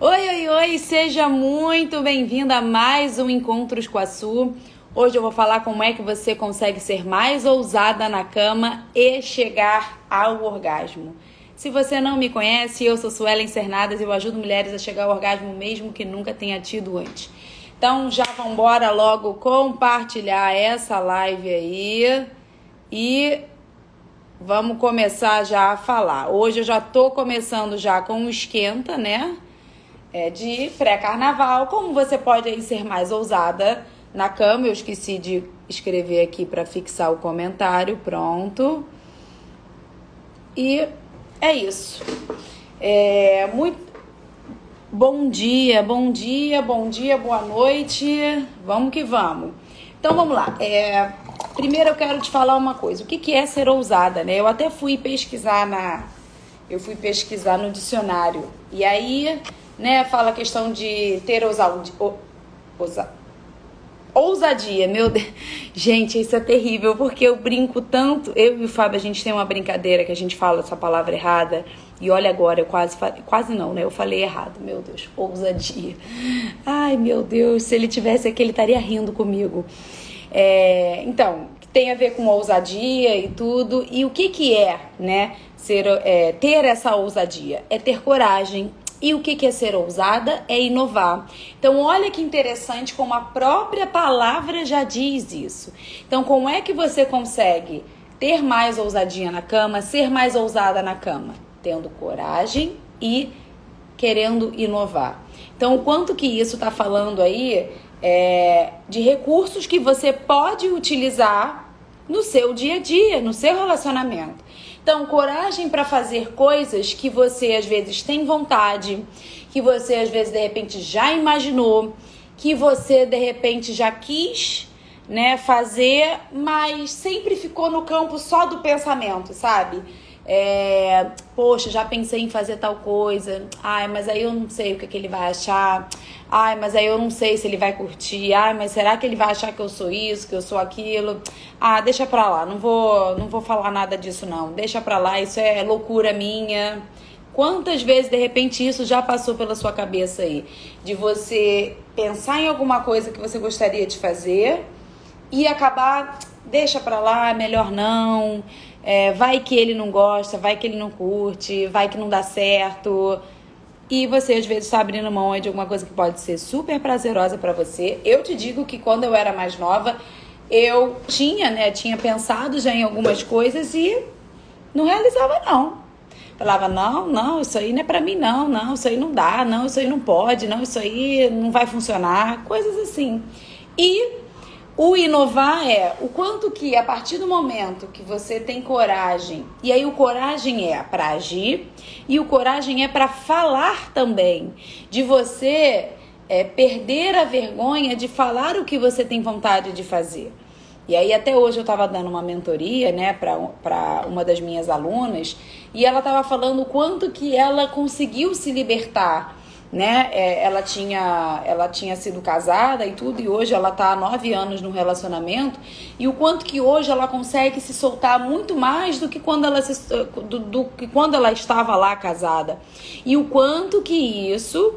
Oi, oi, oi, seja muito bem-vinda a mais um Encontros com a Su. Hoje eu vou falar como é que você consegue ser mais ousada na cama e chegar ao orgasmo. Se você não me conhece, eu sou Suelen Cernadas e eu ajudo mulheres a chegar ao orgasmo mesmo que nunca tenha tido antes. Então já vambora logo compartilhar essa live aí e vamos começar já a falar. Hoje eu já tô começando já com o esquenta, né? De pré-carnaval, como você pode aí ser mais ousada na cama. Eu esqueci de escrever aqui para fixar o comentário, pronto. E é isso. Muito bom dia, bom dia, bom dia, boa noite. Vamos que vamos. Então vamos lá. Primeiro eu quero te falar uma coisa. O que é ser ousada, né? Eu até fui pesquisar no dicionário. E aí, né, fala a questão de ter ousadia, meu Deus. Gente, isso é terrível, porque eu brinco tanto. Eu e o Fábio, a gente tem uma brincadeira que a gente fala essa palavra errada. E olha agora, eu quase não, né? Eu falei errado, meu Deus, ousadia. Ai, meu Deus, se ele tivesse aqui, ele estaria rindo comigo. Então, tem a ver com ousadia e tudo. E o que é, né, ter essa ousadia? É ter coragem. E o que é ser ousada? É inovar. Então, olha que interessante como a própria palavra já diz isso. Então, como é que você consegue ter mais ousadia na cama, ser mais ousada na cama? Tendo coragem e querendo inovar. Então, o quanto que isso está falando aí de recursos que você pode utilizar no seu dia a dia, no seu relacionamento. Então, coragem para fazer coisas que você às vezes tem vontade, que você às vezes de repente já imaginou, que você de repente já quis, né, fazer, mas sempre ficou no campo só do pensamento, sabe? Poxa, já pensei em fazer tal coisa. Ai, mas aí eu não sei o que ele vai achar. Ai, mas aí eu não sei se ele vai curtir. Ai, mas será que ele vai achar que eu sou isso, que eu sou aquilo? Ah, deixa pra lá, não vou falar nada disso não. Deixa pra lá, isso é loucura minha. Quantas vezes, de repente, isso já passou pela sua cabeça aí? De você pensar em alguma coisa que você gostaria de fazer e acabar, deixa pra lá, melhor não. Vai que ele não gosta, vai que ele não curte, vai que não dá certo. E você às vezes está abrindo mão de alguma coisa que pode ser super prazerosa pra você. Eu te digo que quando eu era mais nova, eu tinha pensado já em algumas coisas e não realizava não. Falava, não, isso aí não é pra mim não, isso aí não dá, não, isso aí não pode, não, isso aí não vai funcionar, coisas assim. E o inovar é o quanto que a partir do momento que você tem coragem, e aí o coragem é para agir e o coragem é para falar também, de você perder a vergonha de falar o que você tem vontade de fazer. E aí até hoje eu estava dando uma mentoria, né, para uma das minhas alunas, e ela estava falando o quanto que ela conseguiu se libertar, né? Ela tinha sido casada e tudo, e hoje ela tá há 9 anos no relacionamento, e o quanto que hoje ela consegue se soltar muito mais do que quando ela estava lá casada, e o quanto que isso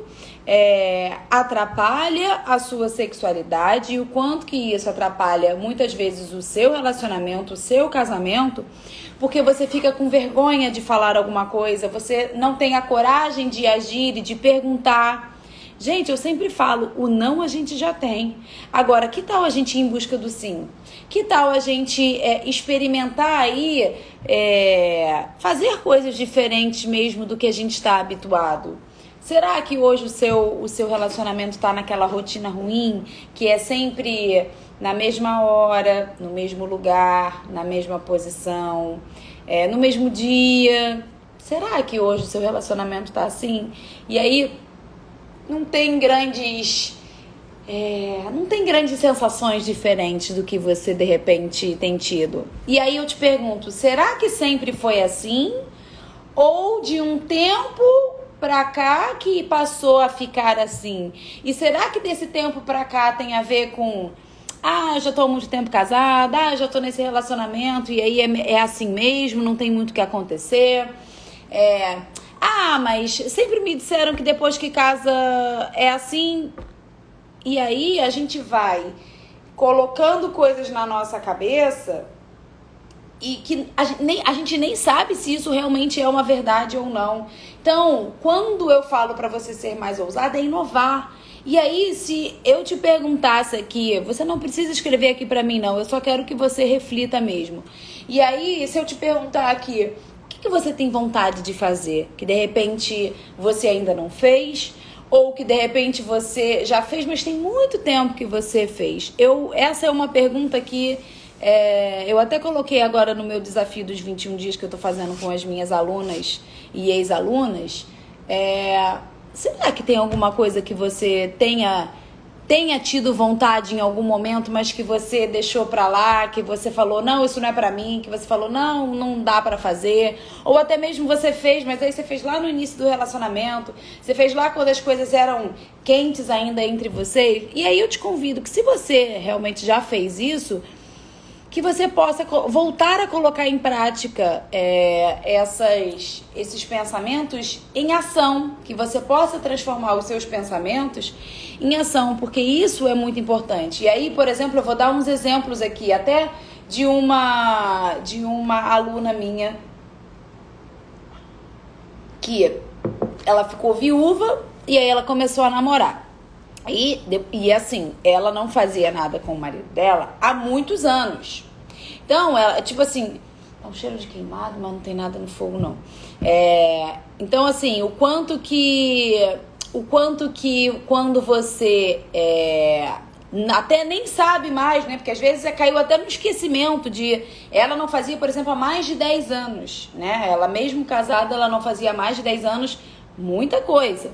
atrapalha a sua sexualidade, e o quanto que isso atrapalha muitas vezes o seu relacionamento, o seu casamento, porque você fica com vergonha de falar alguma coisa, você não tem a coragem de agir e de perguntar. Gente, eu sempre falo, o não a gente já tem. Agora, que tal a gente ir em busca do sim? Que tal a gente experimentar aí, fazer coisas diferentes mesmo do que a gente está habituado? Será que hoje o seu relacionamento está naquela rotina ruim, que é sempre na mesma hora, no mesmo lugar, na mesma posição, no mesmo dia? Será que hoje o seu relacionamento está assim? E aí não tem grandes sensações diferentes do que você de repente tem tido. E aí eu te pergunto, será que sempre foi assim? Ou de um tempo pra cá que passou a ficar assim? E será que desse tempo pra cá tem a ver com eu já tô há muito tempo casada, já tô nesse relacionamento e aí é assim mesmo, não tem muito o que acontecer? Ah, mas sempre me disseram que depois que casa é assim. E aí a gente vai colocando coisas na nossa cabeça e que a gente nem sabe se isso realmente é uma verdade ou não. Então, quando eu falo pra você ser mais ousada, é inovar. E aí, se eu te perguntasse aqui, você não precisa escrever aqui pra mim, não. Eu só quero que você reflita mesmo. E aí, se eu te perguntar aqui, o que você tem vontade de fazer? Que de repente você ainda não fez? Ou que de repente você já fez, mas tem muito tempo que você fez? Essa é uma pergunta que eu até coloquei agora no meu desafio dos 21 dias que eu tô fazendo com as minhas alunas e ex-alunas. Será que tem alguma coisa que você tenha tido vontade em algum momento, mas que você deixou pra lá, que você falou, não, isso não é pra mim, que você falou, não, não dá pra fazer, ou até mesmo você fez, mas aí você fez lá no início do relacionamento, você fez lá quando as coisas eram quentes ainda entre vocês, e aí eu te convido que se você realmente já fez isso, que você possa voltar a colocar em prática esses pensamentos em ação, que você possa transformar os seus pensamentos em ação, porque isso é muito importante. E aí, por exemplo, eu vou dar uns exemplos aqui, até de uma aluna minha, que ela ficou viúva e aí ela começou a namorar. E assim, ela não fazia nada com o marido dela há muitos anos. Então, ela, tipo assim, tá um cheiro de queimado, mas não tem nada no fogo, não. Então, assim, o quanto que quando você até nem sabe mais, né? Porque às vezes caiu até no esquecimento de... Ela não fazia, por exemplo, há mais de 10 anos, né? Ela mesmo casada, ela não fazia há mais de 10 anos muita coisa.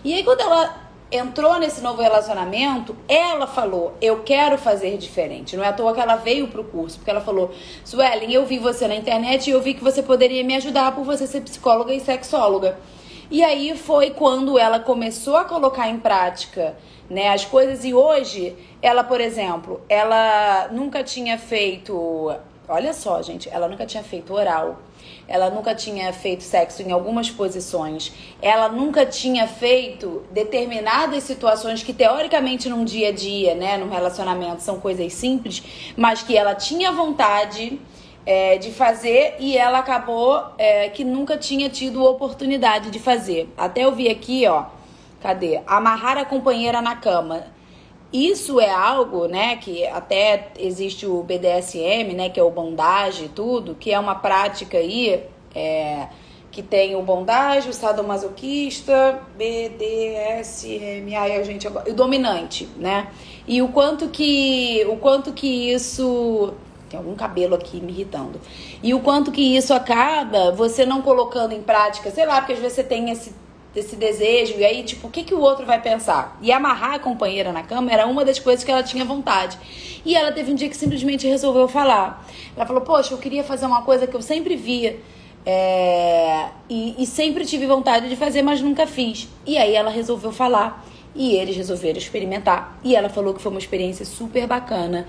E aí, quando ela entrou nesse novo relacionamento, ela falou, eu quero fazer diferente. Não é à toa que ela veio pro curso, porque ela falou, Suelen, eu vi você na internet e eu vi que você poderia me ajudar por você ser psicóloga e sexóloga. E aí foi quando ela começou a colocar em prática, né, as coisas. E hoje, ela, por exemplo, ela nunca tinha feito... Olha só, gente, ela nunca tinha feito oral. Ela nunca tinha feito sexo em algumas posições. Ela nunca tinha feito determinadas situações que, teoricamente, num dia a dia, né, num relacionamento, são coisas simples, mas que ela tinha vontade de fazer e ela acabou que nunca tinha tido oportunidade de fazer. Até eu vi aqui, ó, cadê? Amarrar a companheira na cama. Isso é algo, né, que até existe o BDSM, né, que é o bondage e tudo, que é uma prática aí, que tem o bondage, o sadomasoquista, BDSM, gente, o dominante, né? E o quanto que isso... Tem algum cabelo aqui me irritando. E o quanto que isso acaba você não colocando em prática, sei lá, porque às vezes você tem esse desejo, e aí, tipo, o que o outro vai pensar? E amarrar a companheira na cama era uma das coisas que ela tinha vontade. E ela teve um dia que simplesmente resolveu falar. Ela falou, poxa, eu queria fazer uma coisa que eu sempre via, e sempre tive vontade de fazer, mas nunca fiz. E aí ela resolveu falar. E eles resolveram experimentar. E ela falou que foi uma experiência super bacana,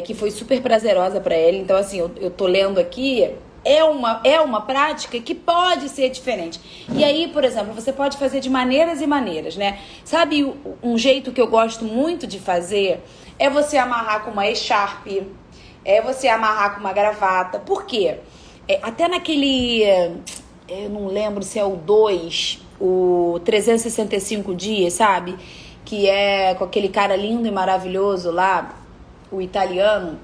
que foi super prazerosa pra ela. Então, assim, eu tô lendo aqui... É uma prática que pode ser diferente. E aí, por exemplo, você pode fazer de maneiras e maneiras, né? Sabe um jeito que eu gosto muito de fazer? É você amarrar com uma echarpe, é você amarrar com uma gravata. Por quê? Até naquele... eu não lembro se é o 2, o 365 dias, sabe? Que é com aquele cara lindo e maravilhoso lá, o italiano...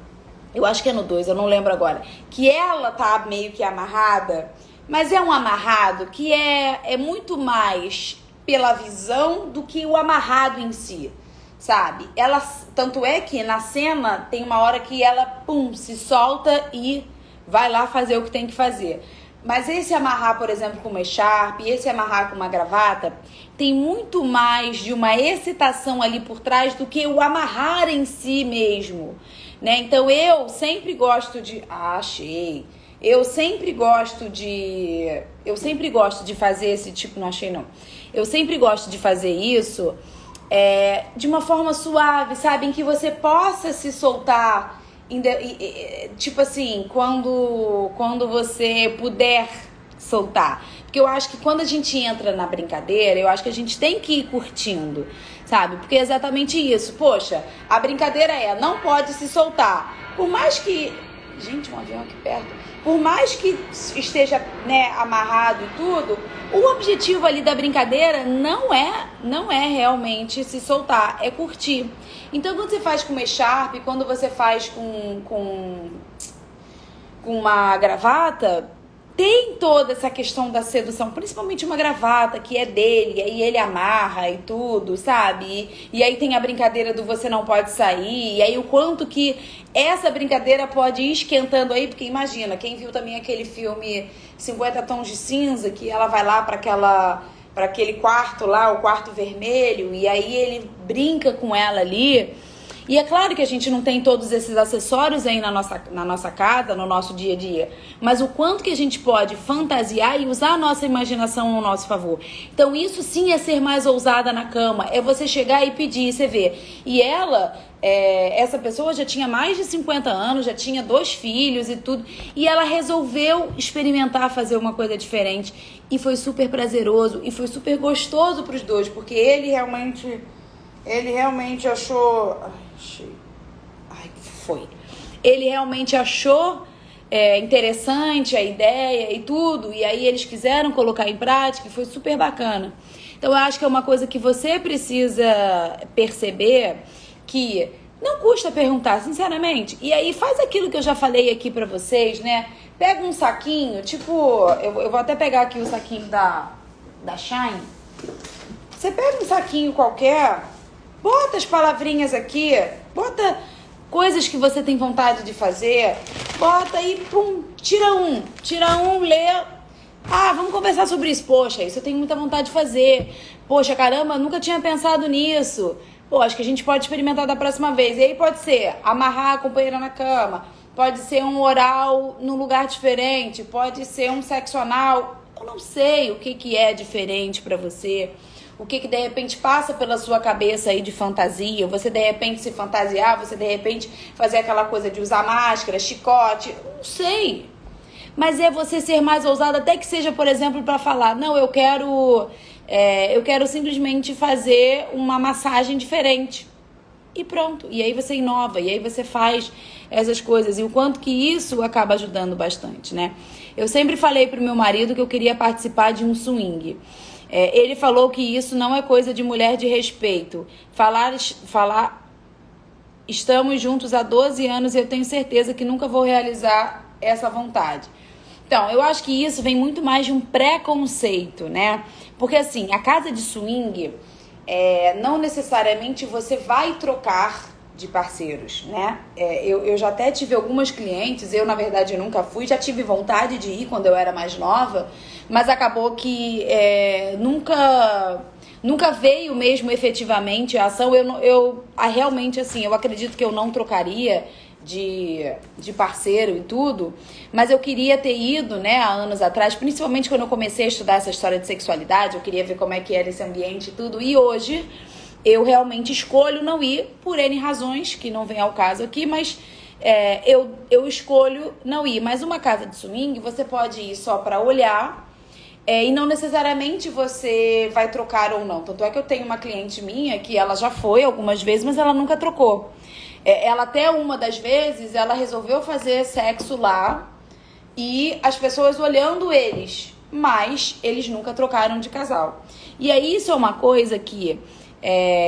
Eu acho que é no 2, eu não lembro agora. Que ela tá meio que amarrada, mas é um amarrado que é muito mais pela visão do que o amarrado em si, sabe? Ela, tanto é que na cena tem uma hora que ela, pum, se solta e vai lá fazer o que tem que fazer. Mas esse amarrar, por exemplo, com uma echarpe, esse amarrar com uma gravata, tem muito mais de uma excitação ali por trás do que o amarrar em si mesmo, né? Então eu sempre gosto de... achei. Eu sempre gosto de fazer esse tipo... Não achei, não. Eu sempre gosto de fazer isso de uma forma suave, sabe? Em que você possa se soltar... tipo assim, quando você puder soltar. Porque eu acho que quando a gente entra na brincadeira, eu acho que a gente tem que ir curtindo, sabe? Porque é exatamente isso. Poxa, a brincadeira não pode se soltar. Por mais que... Gente, um avião aqui perto. Por mais que esteja, né, amarrado e tudo, o objetivo ali da brincadeira não é realmente se soltar, é curtir. Então, quando você faz com uma echarpe, quando você faz com uma gravata, tem toda essa questão da sedução, principalmente uma gravata que é dele, aí ele amarra e tudo, sabe? E aí tem a brincadeira do você não pode sair, e aí o quanto que essa brincadeira pode ir esquentando aí, porque imagina, quem viu também aquele filme 50 Tons de Cinza, que ela vai lá para aquele quarto lá, o quarto vermelho, e aí ele brinca com ela ali. E é claro que a gente não tem todos esses acessórios aí na nossa casa, no nosso dia a dia. Mas o quanto que a gente pode fantasiar e usar a nossa imaginação ao nosso favor. Então isso sim é ser mais ousada na cama. É você chegar e pedir, você vê. E ela, essa pessoa já tinha mais de 50 anos, já tinha 2 filhos e tudo. E ela resolveu experimentar fazer uma coisa diferente. E foi super prazeroso e foi super gostoso pros dois. Porque ele realmente achou... Ele realmente achou interessante a ideia e tudo, e aí eles quiseram colocar em prática e foi super bacana. Então eu acho que é uma coisa que você precisa perceber, que não custa perguntar, sinceramente. E aí faz aquilo que eu já falei aqui pra vocês, né? Pega um saquinho, tipo, eu vou até pegar aqui o saquinho da Shine. Você pega um saquinho qualquer, bota as palavrinhas aqui, bota coisas que você tem vontade de fazer, bota e pum, tira um, lê. Ah, vamos conversar sobre isso. Poxa, isso eu tenho muita vontade de fazer. Poxa, caramba, nunca tinha pensado nisso. Pô, acho que a gente pode experimentar da próxima vez. E aí pode ser amarrar a companheira na cama, pode ser um oral num lugar diferente, pode ser um sexo anal. Eu não sei o que é diferente pra você. O que de repente passa pela sua cabeça aí de fantasia, você de repente se fantasiar, você de repente fazer aquela coisa de usar máscara, chicote, não sei. Mas é você ser mais ousada, até que seja, por exemplo, para falar, não, eu quero simplesmente fazer uma massagem diferente. E pronto, e aí você inova, e aí você faz essas coisas. E o quanto que isso acaba ajudando bastante, né? Eu sempre falei pro meu marido que eu queria participar de um swing. Ele falou que isso não é coisa de mulher de respeito. Falar, estamos juntos há 12 anos e eu tenho certeza que nunca vou realizar essa vontade. Então, eu acho que isso vem muito mais de um preconceito, né? Porque assim, a casa de swing, não necessariamente você vai trocar de parceiros, né? Eu já até tive algumas clientes, eu na verdade nunca fui, já tive vontade de ir quando eu era mais nova, mas acabou que nunca veio mesmo efetivamente a ação. Realmente assim, eu acredito que eu não trocaria de parceiro e tudo, mas eu queria ter ido, né, há anos atrás, principalmente quando eu comecei a estudar essa história de sexualidade, eu queria ver como é que era esse ambiente e tudo, e hoje eu realmente escolho não ir por N razões, que não vem ao caso aqui, mas eu escolho não ir. Mas uma casa de swing, você pode ir só para olhar, e não necessariamente você vai trocar ou não. Tanto é que eu tenho uma cliente minha que ela já foi algumas vezes, mas ela nunca trocou. Ela até uma das vezes, ela resolveu fazer sexo lá e as pessoas olhando eles, mas eles nunca trocaram de casal. E aí isso é uma coisa que...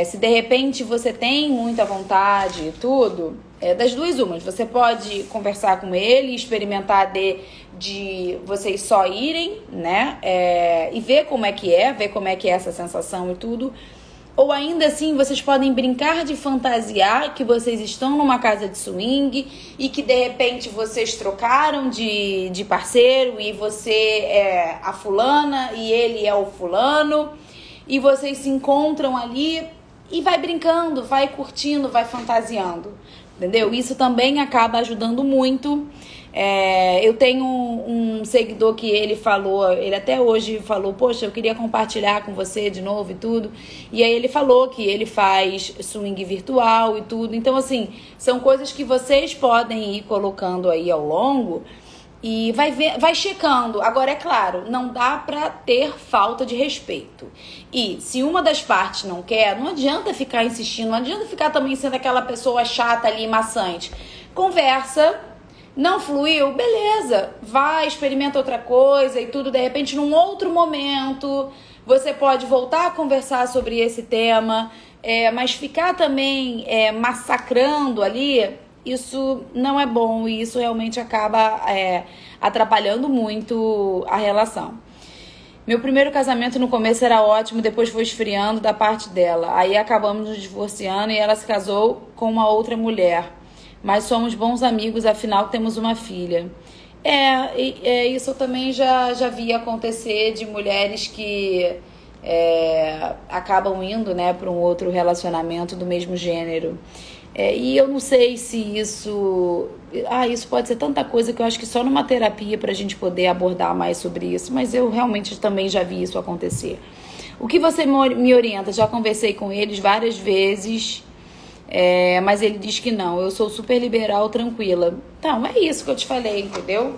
se de repente você tem muita vontade e tudo, das duas umas, você pode conversar com ele, experimentar de vocês só irem, né, e ver como é que é essa sensação e tudo, ou ainda assim vocês podem brincar de fantasiar que vocês estão numa casa de swing e que de repente vocês trocaram de parceiro e você é a fulana e ele é o fulano, e vocês se encontram ali e vai brincando, vai curtindo, vai fantasiando, entendeu? Isso também acaba ajudando muito. Eu tenho um seguidor que ele até hoje falou, poxa, eu queria compartilhar com você de novo e tudo. E aí ele falou que ele faz swing virtual e tudo. Então, assim, são coisas que vocês podem ir colocando aí ao longo E vai checando. Agora, é claro, não dá pra ter falta de respeito. E se uma das partes não quer, não adianta ficar insistindo, não adianta ficar também sendo aquela pessoa chata ali, maçante. Conversa, não fluiu, beleza. Vai, experimenta outra coisa e tudo. De repente, num outro momento, você pode voltar a conversar sobre esse tema. Mas ficar também massacrando ali, isso não é bom e isso realmente acaba atrapalhando muito a relação. Meu primeiro casamento no começo era ótimo, depois foi esfriando da parte dela. Aí acabamos nos divorciando e ela se casou com uma outra mulher. Mas somos bons amigos, afinal temos uma filha. Isso eu também já vi acontecer de mulheres que acabam indo, né, para um outro relacionamento do mesmo gênero. E eu não sei se isso pode ser tanta coisa que eu acho que só numa terapia pra gente poder abordar mais sobre isso, mas eu realmente também já vi isso acontecer. O que você me orienta? Já conversei com eles várias vezes, mas ele diz que não, eu sou super liberal, tranquila. Então, é isso que eu te falei, entendeu?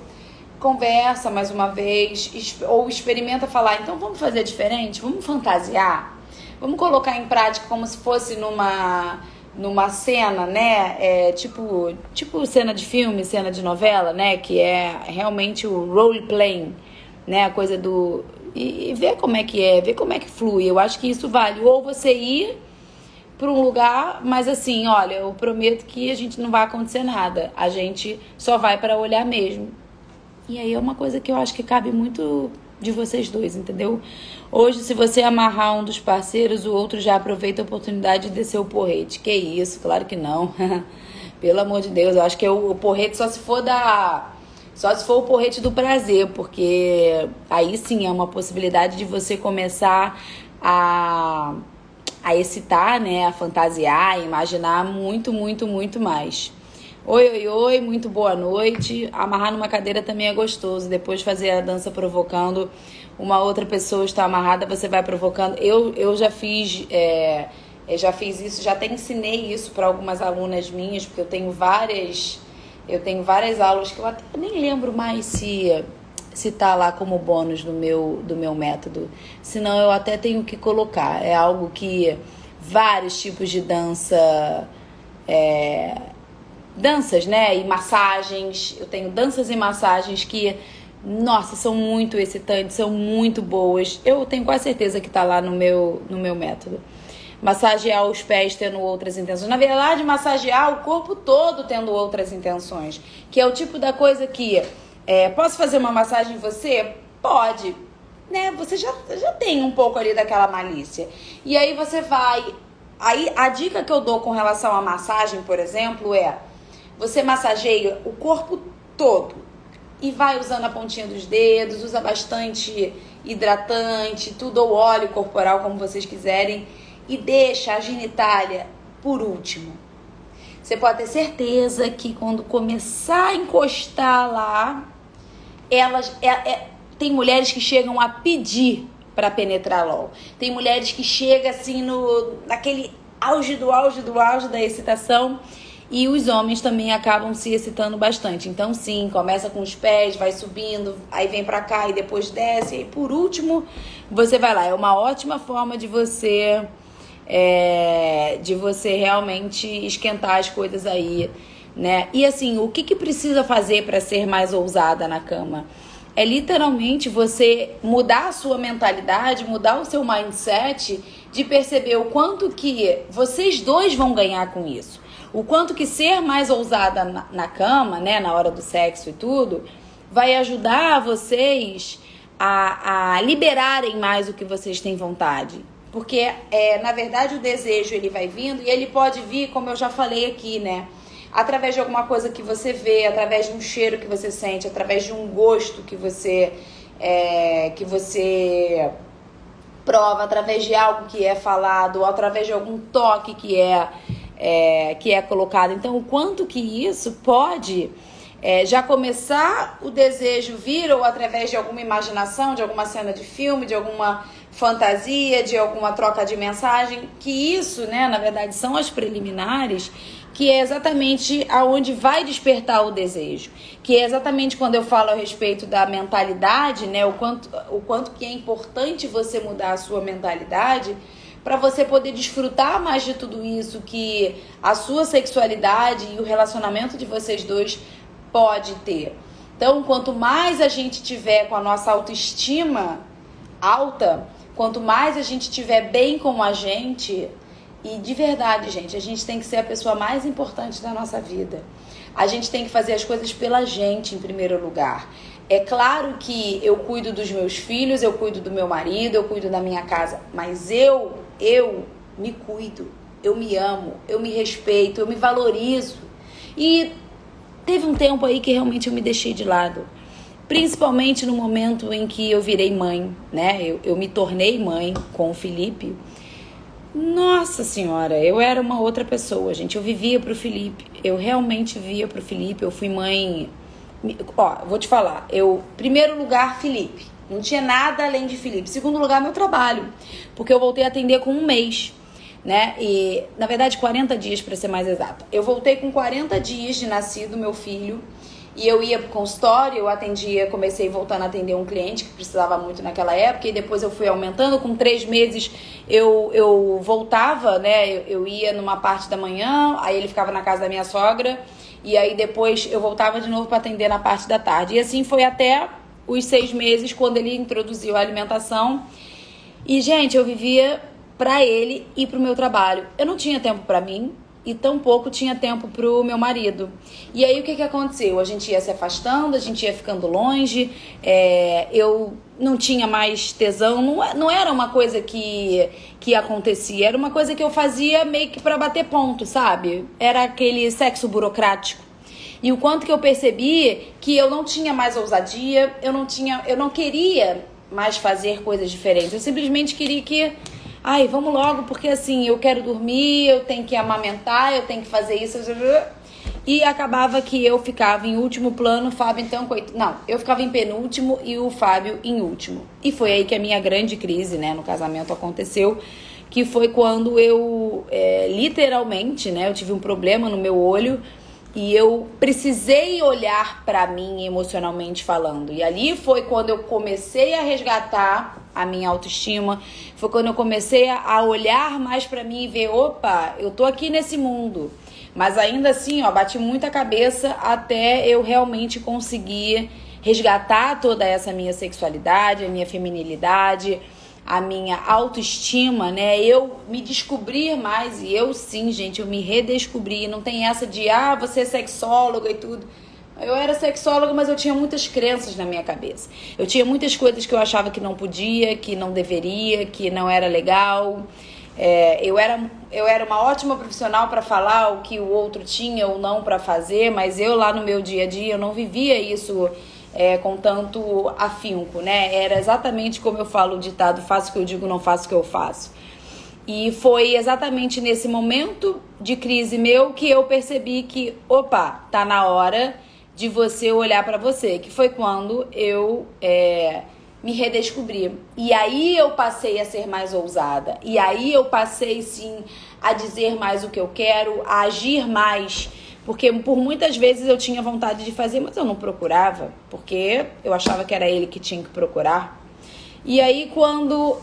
Conversa mais uma vez, ou experimenta falar, então vamos fazer diferente? Vamos fantasiar? Vamos colocar em prática como se fosse numa cena, né, tipo cena de filme, cena de novela, né, que é realmente o role playing, né, a coisa do... E ver como é que ver como é que flui. Eu acho que isso vale. Ou você ir para um lugar, mas assim, olha, eu prometo que a gente não vai acontecer nada, a gente só vai para olhar mesmo. E aí é uma coisa que eu acho que cabe muito de vocês dois, entendeu? Hoje, se você amarrar um dos parceiros, o outro já aproveita a oportunidade de descer o porrete. Que isso, claro que não. Pelo amor de Deus, eu acho que o porrete só se for o porrete do prazer, porque aí sim é uma possibilidade de você começar a excitar, né, a fantasiar, a imaginar muito, muito, muito mais. Oi, muito boa noite. Amarrar numa cadeira também é gostoso. Depois fazer a dança provocando uma outra pessoa está amarrada, você vai provocando. Eu já fiz isso, já até ensinei isso para algumas alunas minhas, porque eu tenho várias aulas que eu até nem lembro mais se tá lá como bônus do meu método. Senão eu até tenho que colocar. É algo que vários tipos de danças, né, e massagens. Eu tenho danças e massagens que, nossa, são muito excitantes, são muito boas. Eu tenho quase certeza que tá lá no meu método. Massagear os pés tendo outras intenções. Na verdade, massagear o corpo todo tendo outras intenções. Que é o tipo da coisa que... posso fazer uma massagem em você? Pode. Né? Você já tem um pouco ali daquela malícia. E aí você vai... Aí a dica que eu dou com relação à massagem, por exemplo, você massageia o corpo todo e vai usando a pontinha dos dedos, usa bastante hidratante, tudo, ou óleo corporal, como vocês quiserem, e deixa a genitália por último. Você pode ter certeza que quando começar a encostar lá, tem mulheres que chegam a pedir para penetrar logo. Tem mulheres que chegam assim naquele auge da excitação, e os homens também acabam se excitando bastante. Então sim, começa com os pés, vai subindo, aí vem pra cá e depois desce, e por último você vai lá. É uma ótima forma de você realmente esquentar as coisas aí, né? E assim, o que precisa fazer para ser mais ousada na cama? É literalmente você mudar a sua mentalidade, mudar o seu mindset, de perceber o quanto que vocês dois vão ganhar com isso. O quanto que ser mais ousada na cama, né, na hora do sexo e tudo, vai ajudar vocês a liberarem mais o que vocês têm vontade. Porque, na verdade, o desejo ele vai vindo, e ele pode vir, como eu já falei aqui, né? Através de alguma coisa que você vê, através de um cheiro que você sente, através de um gosto que você prova, através de algo que é falado, ou através de algum toque que é colocado. Então, o quanto que isso pode já começar o desejo vir, ou através de alguma imaginação, de alguma cena de filme, de alguma fantasia, de alguma troca de mensagem, que isso, né, na verdade, são as preliminares que é exatamente aonde vai despertar o desejo, que é exatamente quando eu falo a respeito da mentalidade, né, o quanto que é importante você mudar a sua mentalidade para você poder desfrutar mais de tudo isso que a sua sexualidade e o relacionamento de vocês dois pode ter. Então, quanto mais a gente tiver com a nossa autoestima alta, quanto mais a gente tiver bem com a gente, e de verdade, gente, a gente tem que ser a pessoa mais importante da nossa vida. A gente tem que fazer as coisas pela gente em primeiro lugar. É claro que eu cuido dos meus filhos, eu cuido do meu marido, eu cuido da minha casa, mas eu me cuido, eu me amo, eu me respeito, eu me valorizo. E teve um tempo aí que realmente eu me deixei de lado. Principalmente no momento em que eu virei mãe, né? Eu me tornei mãe com o Felipe. Nossa senhora, eu era uma outra pessoa, gente. Eu vivia pro Felipe, eu realmente vivia pro Felipe. Eu fui mãe. Ó, vou te falar. Primeiro lugar, Felipe. Não tinha nada além de Felipe. Segundo lugar, meu trabalho. Porque eu voltei a atender com 1 mês, né? E, na verdade, 40 dias para ser mais exato. Eu voltei com 40 dias de nascido, meu filho. E eu ia pro consultório, eu atendia, comecei voltando a atender um cliente que precisava muito naquela época, e depois eu fui aumentando. Com 3 meses eu voltava, né? Eu ia numa parte da manhã, aí ele ficava na casa da minha sogra, e aí depois eu voltava de novo para atender na parte da tarde. E assim foi até os 6 meses, quando ele introduziu a alimentação. E, gente, eu vivia pra ele e pro meu trabalho. Eu não tinha tempo pra mim, e tampouco tinha tempo pro meu marido. E aí o que aconteceu? A gente ia se afastando, a gente ia ficando longe, eu não tinha mais tesão, não era uma coisa que acontecia, era uma coisa que eu fazia meio que pra bater ponto, sabe? Era aquele sexo burocrático. E o quanto que eu percebi que eu não tinha mais ousadia, eu não queria mais fazer coisas diferentes, eu simplesmente queria que vamos logo, porque assim, eu quero dormir, eu tenho que amamentar, eu tenho que fazer isso. E acabava que eu ficava em último plano, o Fábio então... Não, eu ficava em penúltimo e o Fábio em último. E foi aí que a minha grande crise, né, no casamento aconteceu, que foi quando eu, literalmente, né, eu tive um problema no meu olho, e eu precisei olhar pra mim emocionalmente falando. E ali foi quando eu comecei a resgatar a minha autoestima. Foi quando eu comecei a olhar mais pra mim e ver, opa, eu tô aqui nesse mundo. Mas ainda assim, bati muita cabeça até eu realmente conseguir resgatar toda essa minha sexualidade, a minha feminilidade, a minha autoestima, né? Eu me descobrir mais, e eu sim, gente, eu me redescobri. Não tem essa de, você é sexóloga e tudo. Eu era sexóloga, mas eu tinha muitas crenças na minha cabeça. Eu tinha muitas coisas que eu achava que não podia, que não deveria, que não era legal. Eu era uma ótima profissional para falar o que o outro tinha ou não para fazer, mas eu lá no meu dia a dia, eu não vivia isso com tanto afinco, né? Era exatamente como eu falo o ditado, faço o que eu digo, não faço o que eu faço. E foi exatamente nesse momento de crise meu que eu percebi que, opa, tá na hora de você olhar pra você, que foi quando eu me redescobri. E aí eu passei a ser mais ousada. E aí eu passei, sim, a dizer mais o que eu quero, a agir mais. Porque por muitas vezes eu tinha vontade de fazer, mas eu não procurava, porque eu achava que era ele que tinha que procurar. E aí quando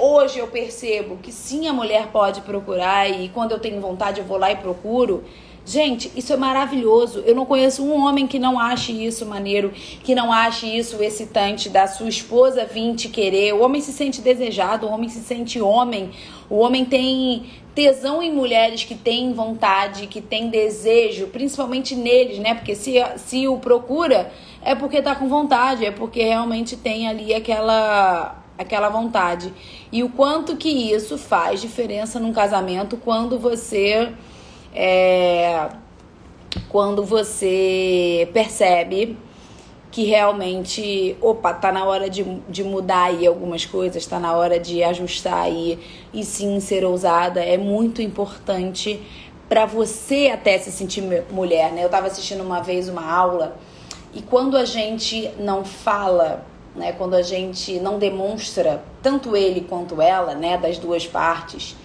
hoje eu percebo que sim, a mulher pode procurar, e quando eu tenho vontade eu vou lá e procuro, gente, isso é maravilhoso. Eu não conheço um homem que não ache isso maneiro, que não ache isso excitante, da sua esposa vir te querer. O homem se sente desejado, o homem se sente homem, o homem tem tesão em mulheres que têm vontade, que têm desejo, principalmente neles, né? Porque se o procura, é porque tá com vontade, é porque realmente tem ali aquela vontade. E o quanto que isso faz diferença num casamento quando você percebe que realmente, opa, tá na hora de mudar aí algumas coisas, tá na hora de ajustar aí, e sim, ser ousada é muito importante pra você até se sentir mulher, né? Eu tava assistindo uma vez uma aula, e quando a gente não fala, né, quando a gente não demonstra, tanto ele quanto ela, né, das duas partes,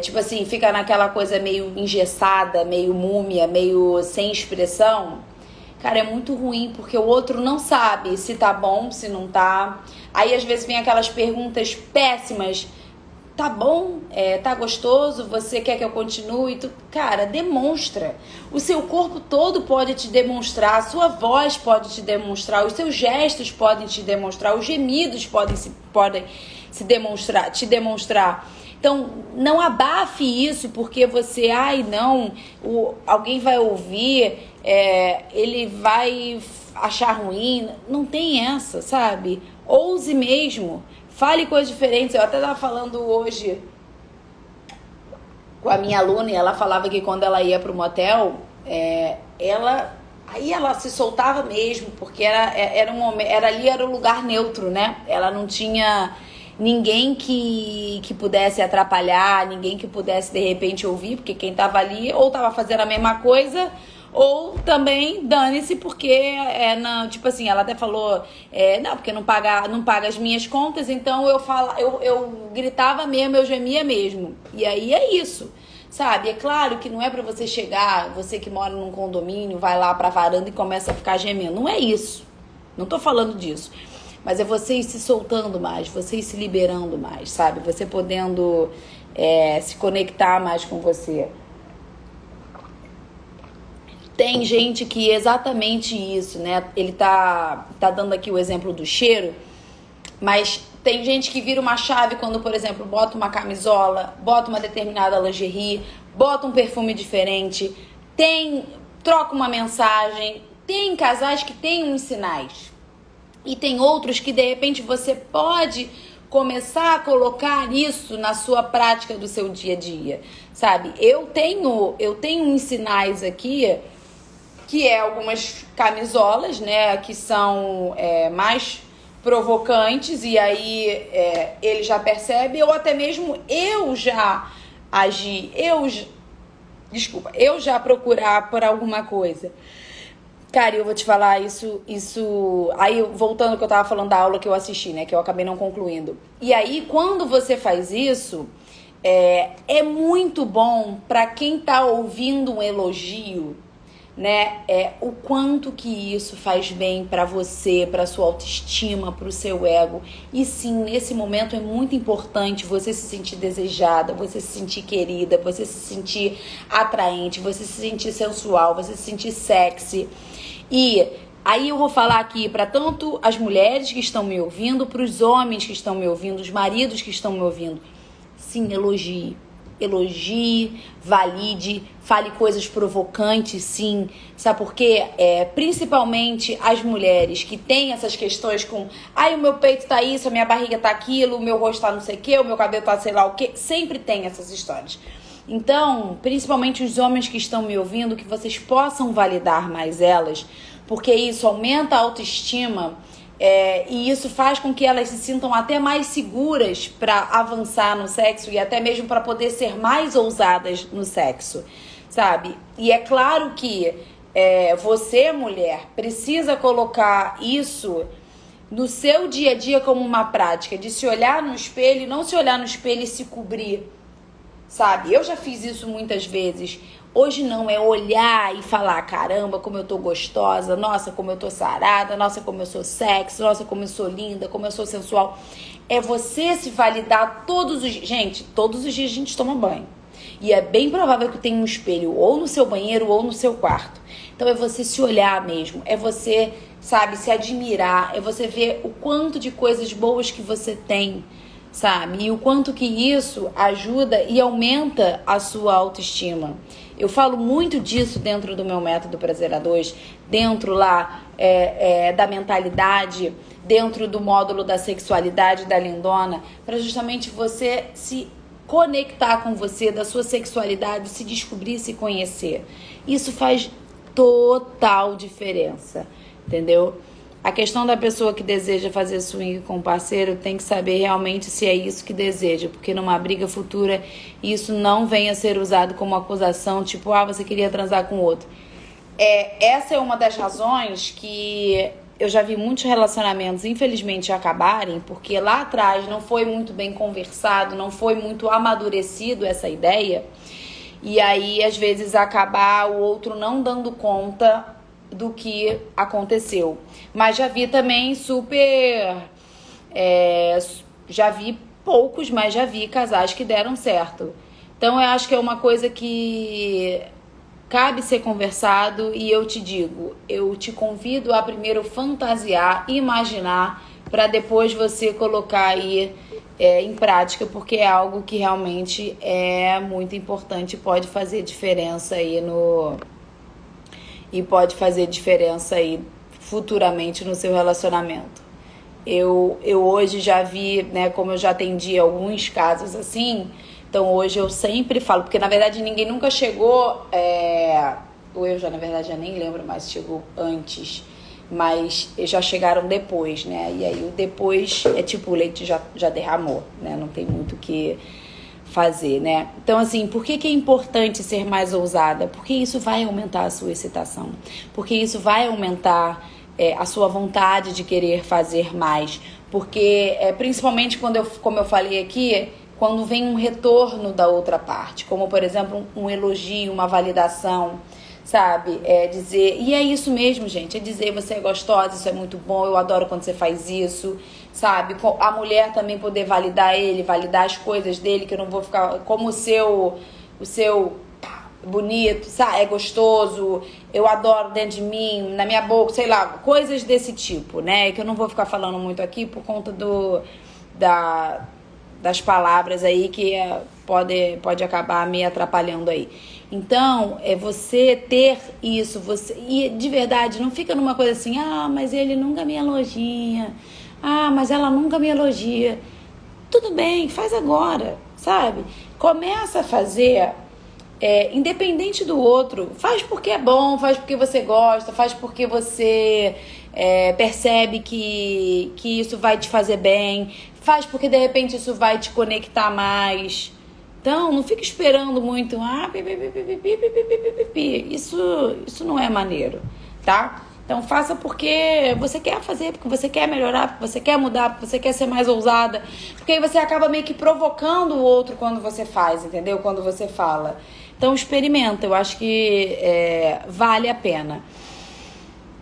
tipo assim, fica naquela coisa meio engessada, meio múmia, meio sem expressão, cara, é muito ruim, porque o outro não sabe se tá bom, se não tá. Aí às vezes vem aquelas perguntas péssimas. Tá bom? Tá gostoso? Você quer que eu continue? Cara, demonstra. O seu corpo todo pode te demonstrar, a sua voz pode te demonstrar, os seus gestos podem te demonstrar, os gemidos podem se demonstrar, te demonstrar. Então, não abafe isso porque você, alguém vai ouvir, ele vai achar ruim. Não tem essa, sabe? Ouse mesmo. Fale coisas diferentes. Eu até estava falando hoje com a minha aluna e ela falava que quando ela ia para o motel, ela se soltava mesmo, porque era o lugar neutro, né? Ela não tinha ninguém que pudesse atrapalhar, ninguém que pudesse de repente ouvir, porque quem estava ali ou estava fazendo a mesma coisa, ou também dane-se, porque tipo assim, ela até falou, não, porque não paga as minhas contas, então eu gritava mesmo, eu gemia mesmo. E aí é isso, sabe? É claro que não é pra você chegar, você que mora num condomínio, vai lá pra varanda e começa a ficar gemendo. Não é isso. Não tô falando disso. Mas é você ir se soltando mais, você ir se liberando mais, sabe? Você podendo se conectar mais com você. Tem gente que é exatamente isso, né? Ele tá dando aqui o exemplo do cheiro, mas tem gente que vira uma chave quando, por exemplo, bota uma camisola, bota uma determinada lingerie, bota um perfume diferente, troca uma mensagem. Tem casais que têm uns sinais. E tem outros que, de repente, você pode começar a colocar isso na sua prática do seu dia a dia, sabe? Eu tenho uns sinais aqui, que algumas camisolas, né, que são mais provocantes, e aí ele já percebe, ou até mesmo eu já agir, eu já procurar por alguma coisa. Cara, eu vou te falar isso... Aí, voltando ao que eu tava falando da aula que eu assisti, né? Que eu acabei não concluindo. E aí, quando você faz isso, é muito bom pra quem tá ouvindo um elogio, né? O quanto que isso faz bem pra você, pra sua autoestima, pro seu ego. E sim, nesse momento é muito importante você se sentir desejada, você se sentir querida, você se sentir atraente, você se sentir sensual, você se sentir sexy. E aí eu vou falar aqui para tanto as mulheres que estão me ouvindo, para os homens que estão me ouvindo, os maridos que estão me ouvindo. Sim, elogie. Elogie, valide, fale coisas provocantes, sim. Sabe por quê? Principalmente as mulheres que têm essas questões com o meu peito tá isso, a minha barriga tá aquilo, o meu rosto tá não sei o quê, o meu cabelo tá sei lá o quê. Sempre tem essas histórias. Então, principalmente os homens que estão me ouvindo, que vocês possam validar mais elas, porque isso aumenta a autoestima e isso faz com que elas se sintam até mais seguras para avançar no sexo e até mesmo para poder ser mais ousadas no sexo, sabe? E é claro que você, mulher, precisa colocar isso no seu dia a dia como uma prática, de se olhar no espelho e não se olhar no espelho e se cobrir. Sabe, eu já fiz isso muitas vezes. Hoje não, é olhar e falar, caramba, como eu tô gostosa, nossa, como eu tô sarada, nossa, como eu sou sexy, nossa, como eu sou linda, como eu sou sensual. É você se validar todos os dias. Gente, todos os dias a gente toma banho. E é bem provável que tenha um espelho ou no seu banheiro ou no seu quarto. Então é você se olhar mesmo, é você, sabe, se admirar, é você ver o quanto de coisas boas que você tem, sabe? E o quanto que isso ajuda e aumenta a sua autoestima. Eu falo muito disso dentro do meu método Prazer a Dois, dentro lá da mentalidade, dentro do módulo da sexualidade da lindona, para justamente você se conectar com você, da sua sexualidade, se descobrir, se conhecer. Isso faz total diferença, entendeu? A questão da pessoa que deseja fazer swing com o parceiro tem que saber realmente se é isso que deseja, porque numa briga futura isso não venha a ser usado como acusação, tipo, você queria transar com outro. Essa é uma das razões que eu já vi muitos relacionamentos, infelizmente, acabarem porque lá atrás não foi muito bem conversado, não foi muito amadurecido essa ideia. E aí, às vezes, acabar o outro não dando conta do que aconteceu. Mas já vi também já vi poucos, mas já vi casais que deram certo. Então, eu acho que é uma coisa que cabe ser conversado e eu te digo, eu te convido a primeiro fantasiar, imaginar, para depois você colocar aí em prática, porque é algo que realmente é muito importante e pode fazer diferença aí futuramente no seu relacionamento. Eu hoje já vi, né, como eu já atendi alguns casos assim, então hoje eu sempre falo, porque na verdade ninguém nunca chegou, ou eu já na verdade já nem lembro mais se chegou antes, mas já chegaram depois, né? E aí o depois é tipo o leite já derramou, né? Não tem muito o que fazer, né? Então assim, por que é importante ser mais ousada? Porque isso vai aumentar a sua excitação, porque isso vai aumentar a sua vontade de querer fazer mais, porque principalmente como eu falei aqui, quando vem um retorno da outra parte, como por exemplo um elogio, uma validação, sabe? Dizer, e é isso mesmo, gente, é dizer você é gostosa, isso é muito bom, eu adoro quando você faz isso, sabe? A mulher também poder validar ele, validar as coisas dele, que eu não vou ficar como o seu bonito, sabe? É gostoso, eu adoro dentro de mim, na minha boca, sei lá, coisas desse tipo, né? Que eu não vou ficar falando muito aqui por conta das palavras aí que pode acabar me atrapalhando aí. Então, é você ter isso, e de verdade, não fica numa coisa assim, mas ele nunca me elogia, mas ela nunca me elogia. Tudo bem, faz agora, sabe? Começa a fazer, independente do outro, faz porque é bom, faz porque você gosta, faz porque você percebe que isso vai te fazer bem, faz porque de repente isso vai te conectar mais. Então, não fica esperando muito, isso não é maneiro, tá? Então, faça porque você quer fazer, porque você quer melhorar, porque você quer mudar, porque você quer ser mais ousada, porque aí você acaba meio que provocando o outro quando você faz, entendeu? Quando você fala. Então, experimenta, eu acho que vale a pena.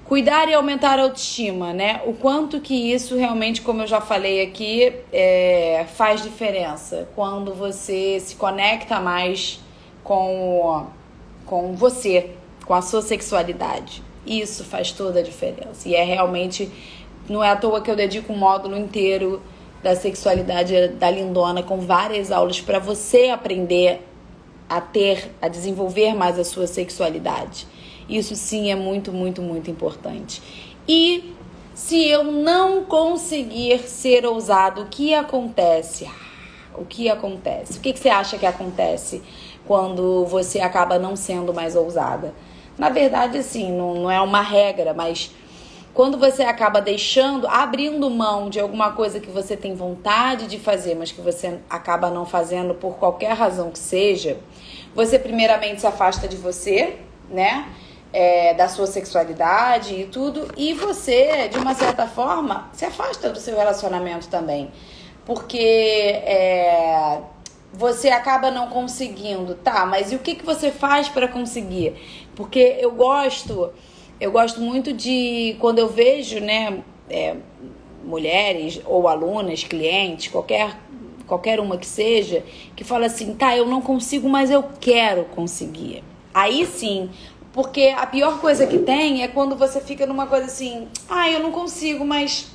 Cuidar e aumentar a autoestima, né? O quanto que isso realmente, como eu já falei aqui, faz diferença. Quando você se conecta mais com você, com a sua sexualidade. Isso faz toda a diferença. E realmente, não é à toa que eu dedico um módulo inteiro da sexualidade da Lindona, com várias aulas para você aprender a desenvolver mais a sua sexualidade. Isso sim é muito, muito, muito importante. E se eu não conseguir ser ousado, o que acontece? O que acontece? O que você acha que acontece quando você acaba não sendo mais ousada? Na verdade, assim, não é uma regra, mas quando você acaba abrindo mão de alguma coisa que você tem vontade de fazer, mas que você acaba não fazendo por qualquer razão que seja, você primeiramente se afasta de você, né? Da sua sexualidade e tudo, e você, de uma certa forma, se afasta do seu relacionamento também, porque você acaba não conseguindo, tá? Mas e o que você faz para conseguir? Porque eu gosto muito de, quando eu vejo, né, mulheres ou alunas, clientes, qualquer uma que seja, que fala assim, tá, eu não consigo, mas eu quero conseguir. Aí sim. Porque a pior coisa que tem é quando você fica numa coisa assim, eu não consigo, mas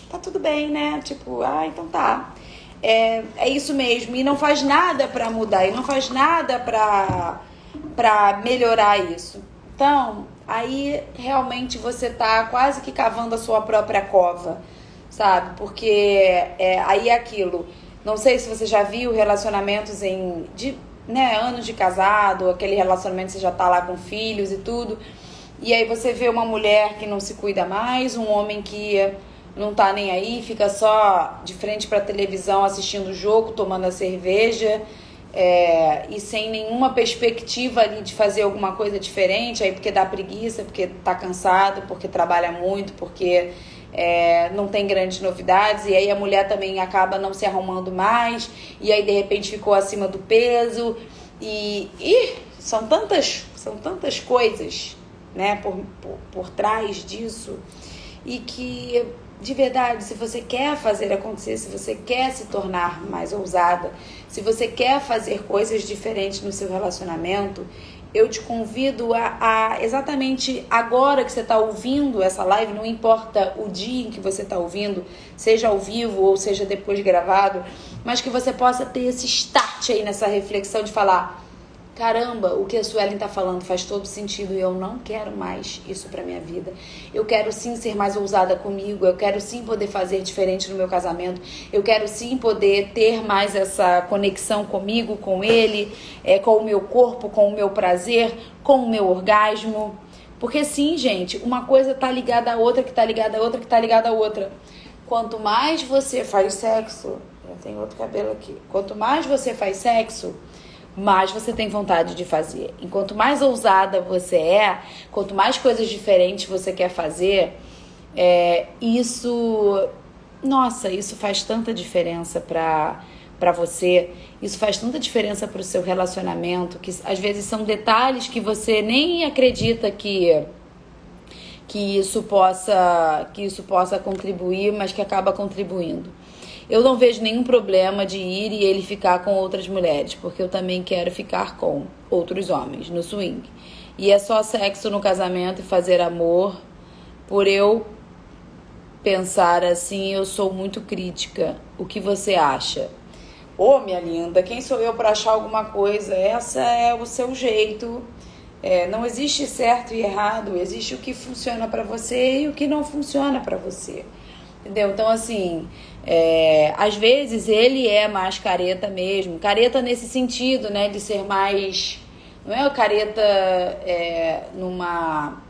tá tudo bem, né? Tipo, então tá. É isso mesmo. E não faz nada pra mudar, e não faz nada pra melhorar isso. Então, aí realmente você tá quase que cavando a sua própria cova, sabe? Porque aí é aquilo. Não sei se você já viu relacionamentos anos de casado, aquele relacionamento que você já tá lá com filhos e tudo, e aí você vê uma mulher que não se cuida mais, um homem que não tá nem aí, fica só de frente pra televisão assistindo o jogo, tomando a cerveja e sem nenhuma perspectiva ali de fazer alguma coisa diferente, aí porque dá preguiça, porque tá cansado, porque trabalha muito, porque não tem grandes novidades, e aí a mulher também acaba não se arrumando mais, e aí de repente ficou acima do peso, e são tantas coisas, né, por trás disso, e que, de verdade, se você quer fazer acontecer, se você quer se tornar mais ousada, se você quer fazer coisas diferentes no seu relacionamento, eu te convido a exatamente agora que você está ouvindo essa live, não importa o dia em que você está ouvindo, seja ao vivo ou seja depois gravado, mas que você possa ter esse start aí nessa reflexão de falar: caramba, o que a Suelen está falando faz todo sentido e eu não quero mais isso para minha vida. Eu quero sim ser mais ousada comigo, eu quero sim poder fazer diferente no meu casamento, eu quero sim poder ter mais essa conexão comigo, com ele, com o meu corpo, com o meu prazer, com o meu orgasmo. Porque sim, gente, uma coisa tá ligada à outra, que tá ligada à outra, que tá ligada à outra. Quanto mais você faz sexo, já tem outro cabelo aqui, quanto mais você faz sexo, mais você tem vontade de fazer. E quanto mais ousada você quanto mais coisas diferentes você quer fazer, isso faz tanta diferença pra você, isso faz tanta diferença pro seu relacionamento, que às vezes são detalhes que você nem acredita que isso possa contribuir, mas que acaba contribuindo. Eu não vejo nenhum problema de ir e ele ficar com outras mulheres, porque eu também quero ficar com outros homens no swing. E é só sexo no casamento e fazer amor. Por eu pensar assim, eu sou muito crítica. O que você acha? Ô, minha linda, quem sou eu para achar alguma coisa? Essa é o seu jeito. Não existe certo e errado, existe o que funciona para você e o que não funciona para você. Entendeu? Então, assim, às vezes ele é mais careta mesmo. Careta nesse sentido, né? De ser mais... Não é o careta numa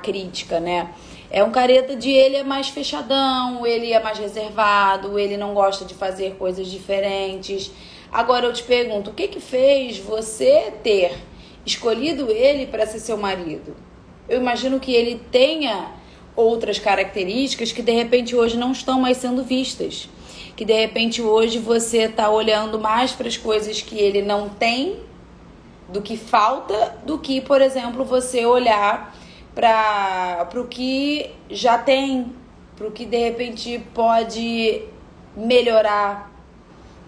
crítica, né? É um careta de ele é mais fechadão, ele é mais reservado, ele não gosta de fazer coisas diferentes. Agora eu te pergunto, o que fez você ter escolhido ele para ser seu marido? Eu imagino que ele tenha outras características que de repente hoje não estão mais sendo vistas, que de repente hoje você está olhando mais para as coisas que ele não tem, do que falta, do que, por exemplo, você olhar para o que já tem, para o que de repente pode melhorar,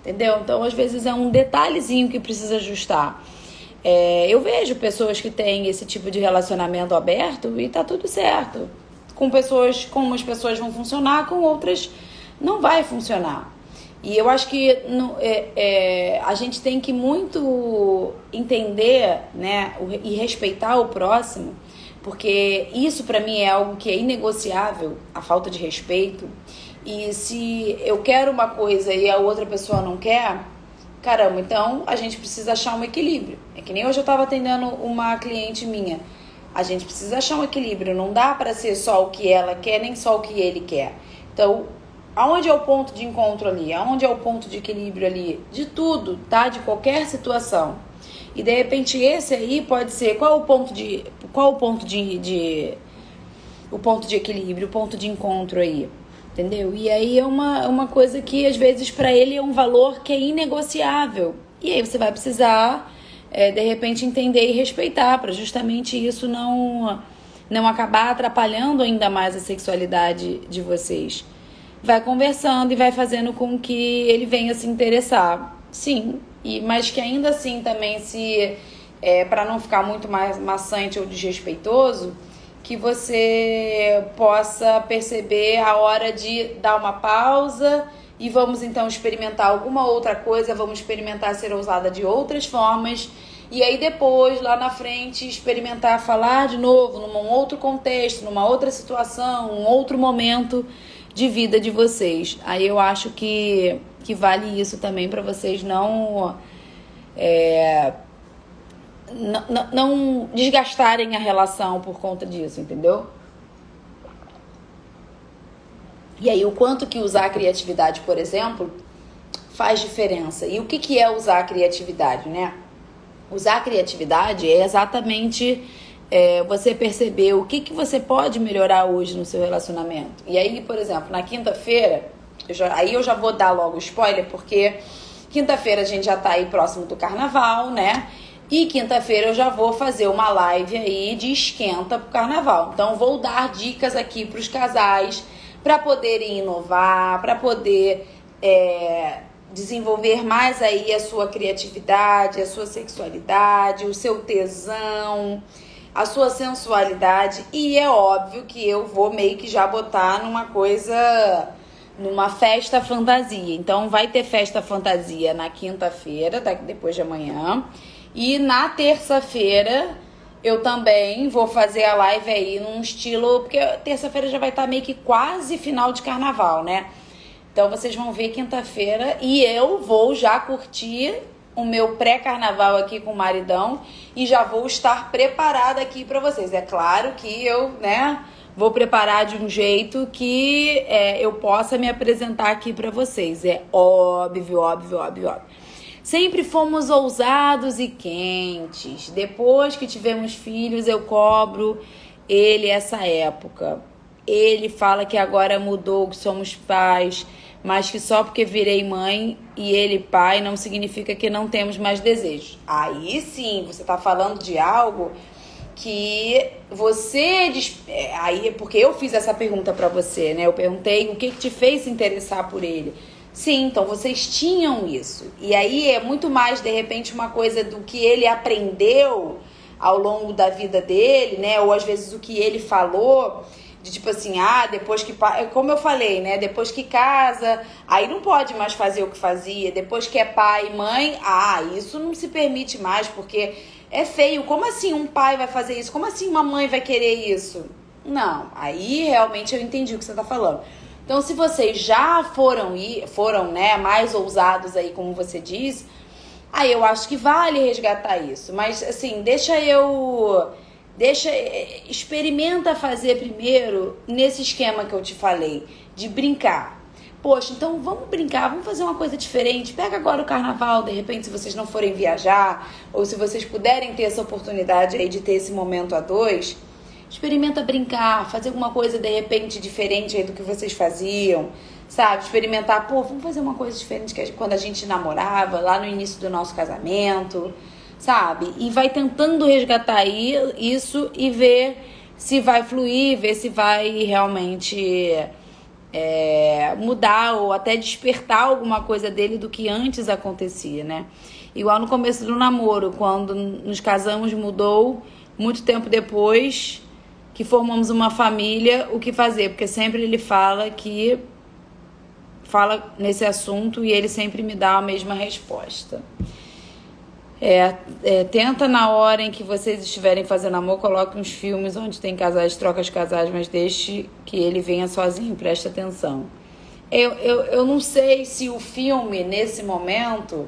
entendeu? Então às vezes é um detalhezinho que precisa ajustar. Eu vejo pessoas que têm esse tipo de relacionamento aberto e tá tudo certo. Com umas pessoas vão funcionar, com outras não vai funcionar. E eu acho que a gente tem que muito entender, né, e respeitar o próximo, porque isso para mim é algo que é inegociável, a falta de respeito. E se eu quero uma coisa e a outra pessoa não quer, caramba, então a gente precisa achar um equilíbrio. É que nem hoje eu estava atendendo uma cliente minha. A gente precisa achar um equilíbrio, não dá para ser só o que ela quer, nem só o que ele quer. Então, aonde é o ponto de encontro ali? Aonde é o ponto de equilíbrio ali? De tudo, tá? De qualquer situação. E de repente esse aí pode ser o ponto de equilíbrio, o ponto de encontro aí, entendeu? E aí é uma coisa que às vezes para ele é um valor que é inegociável. E aí você vai precisar de repente entender e respeitar, para justamente isso não acabar atrapalhando ainda mais a sexualidade de vocês. Vai conversando e vai fazendo com que ele venha se interessar, sim, mas que ainda assim também, se para não ficar muito mais maçante ou desrespeitoso, que você possa perceber a hora de dar uma pausa e vamos então experimentar alguma outra coisa, vamos experimentar ser ousada de outras formas, e aí depois, lá na frente, experimentar falar de novo, num outro contexto, numa outra situação, um outro momento de vida de vocês. Aí eu acho que vale isso também para vocês não desgastarem a relação por conta disso, entendeu? E aí o quanto que usar a criatividade, por exemplo, faz diferença. E o que é usar a criatividade, né? Usar a criatividade é exatamente você perceber o que você pode melhorar hoje no seu relacionamento. E aí, por exemplo, na quinta-feira, eu já vou dar logo spoiler, porque quinta-feira a gente já tá aí próximo do carnaval, né? E quinta-feira eu já vou fazer uma live aí de esquenta pro carnaval. Então vou dar dicas aqui pros casais para poderem inovar, para poder desenvolver mais aí a sua criatividade, a sua sexualidade, o seu tesão, a sua sensualidade. E é óbvio que eu vou meio que já botar numa festa fantasia. Então vai ter festa fantasia na quinta-feira, depois de amanhã. E na terça-feira eu também vou fazer a live aí num estilo... Porque terça-feira já vai estar meio que quase final de carnaval, né? Então vocês vão ver quinta-feira e eu vou já curtir o meu pré-carnaval aqui com o maridão e já vou estar preparada aqui pra vocês. É claro que eu, vou preparar de um jeito que eu possa me apresentar aqui pra vocês. É óbvio. Sempre fomos ousados e quentes. Depois que tivemos filhos, eu cobro ele essa época. Ele fala que agora mudou, que somos pais, mas que só porque virei mãe e ele pai não significa que não temos mais desejos. Aí sim, você tá falando de algo que você... porque eu fiz essa pergunta pra você, né? Eu perguntei o que te fez se interessar por ele. Sim, então vocês tinham isso. E aí é muito mais, de repente, uma coisa do que ele aprendeu ao longo da vida dele, né? Ou às vezes o que ele falou, de tipo assim, depois que... Como eu falei, né? Depois que casa, aí não pode mais fazer o que fazia. Depois que é pai e mãe, isso não se permite mais, porque é feio. Como assim um pai vai fazer isso? Como assim uma mãe vai querer isso? Não, aí realmente eu entendi o que você tá falando. Então, se vocês já foram mais ousados aí, como você diz, aí eu acho que vale resgatar isso. Mas, assim, experimenta fazer primeiro nesse esquema que eu te falei, de brincar. Poxa, então vamos brincar, vamos fazer uma coisa diferente. Pega agora o carnaval, de repente, se vocês não forem viajar, ou se vocês puderem ter essa oportunidade aí de ter esse momento a dois... Experimenta brincar, fazer alguma coisa de repente diferente aí do que vocês faziam, sabe? Experimentar, vamos fazer uma coisa diferente que quando a gente namorava, lá no início do nosso casamento, sabe? E vai tentando resgatar isso e ver se vai fluir, ver se vai realmente mudar ou até despertar alguma coisa dele do que antes acontecia, né? Igual no começo do namoro, quando nos casamos, mudou muito tempo depois que formamos uma família, o que fazer, porque sempre ele fala nesse assunto e ele sempre me dá a mesma resposta. Tenta na hora em que vocês estiverem fazendo amor, coloque uns filmes onde tem casais, troca de casais, mas deixe que ele venha sozinho, preste atenção. Eu não sei se o filme, nesse momento,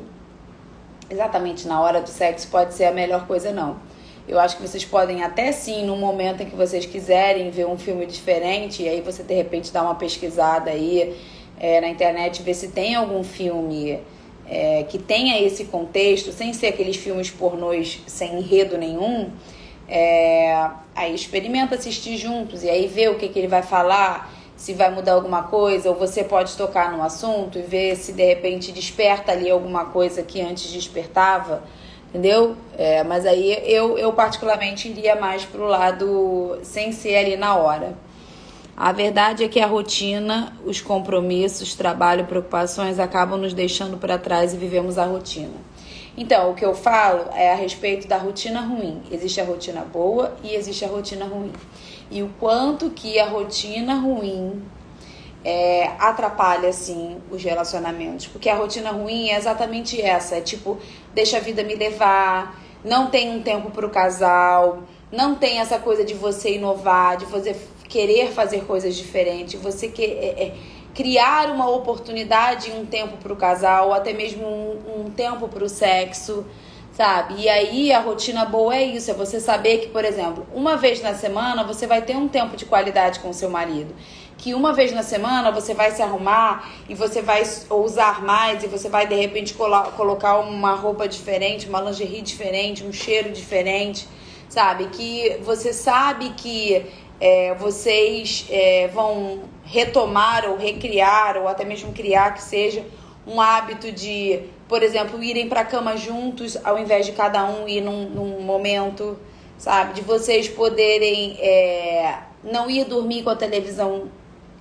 exatamente na hora do sexo, pode ser a melhor coisa, não. Eu acho que vocês podem até sim, no momento em que vocês quiserem ver um filme diferente, e aí você de repente dá uma pesquisada aí na internet, ver se tem algum filme que tenha esse contexto, sem ser aqueles filmes pornôs sem enredo nenhum, aí experimenta assistir juntos, e aí vê o que ele vai falar, se vai mudar alguma coisa, ou você pode tocar no assunto e ver se de repente desperta ali alguma coisa que antes despertava. Entendeu? Mas aí eu particularmente iria mais pro lado sem ser ali na hora. A verdade é que a rotina, os compromissos, trabalho, preocupações acabam nos deixando para trás e vivemos a rotina. Então, o que eu falo é a respeito da rotina ruim. Existe a rotina boa e existe a rotina ruim. E o quanto que a rotina ruim atrapalha, assim, os relacionamentos. Porque a rotina ruim é exatamente essa. É tipo, deixa a vida me levar, não tem um tempo pro casal, não tem essa coisa de você inovar, de você querer fazer coisas diferentes, você criar uma oportunidade e um tempo pro casal, ou até mesmo um tempo pro sexo, sabe? E aí a rotina boa é isso, é você saber que, por exemplo, uma vez na semana você vai ter um tempo de qualidade com o seu marido. que uma vez na semana você vai se arrumar e você vai usar mais e você vai de repente colocar uma roupa diferente, uma lingerie diferente, um cheiro diferente, sabe? Que você sabe que vocês vão retomar ou recriar ou até mesmo criar que seja um hábito de, por exemplo, irem para a cama juntos ao invés de cada um ir num momento, sabe? De vocês poderem não ir dormir com a televisão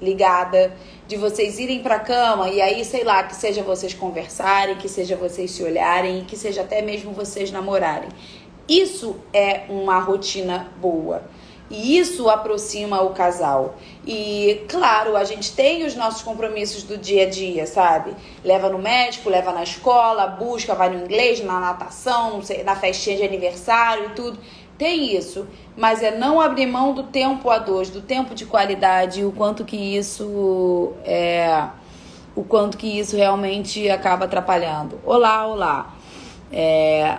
ligada, de vocês irem pra cama e aí, sei lá, que seja vocês conversarem, que seja vocês se olharem, que seja até mesmo vocês namorarem. Isso é uma rotina boa. E isso aproxima o casal. E, claro, a gente tem os nossos compromissos do dia a dia, sabe? Leva no médico, leva na escola, busca, vai no inglês, na natação, não sei, na festinha de aniversário e tudo. Tem isso, mas não abrir mão do tempo a dois, do tempo de qualidade, o quanto que isso realmente acaba atrapalhando. Olá.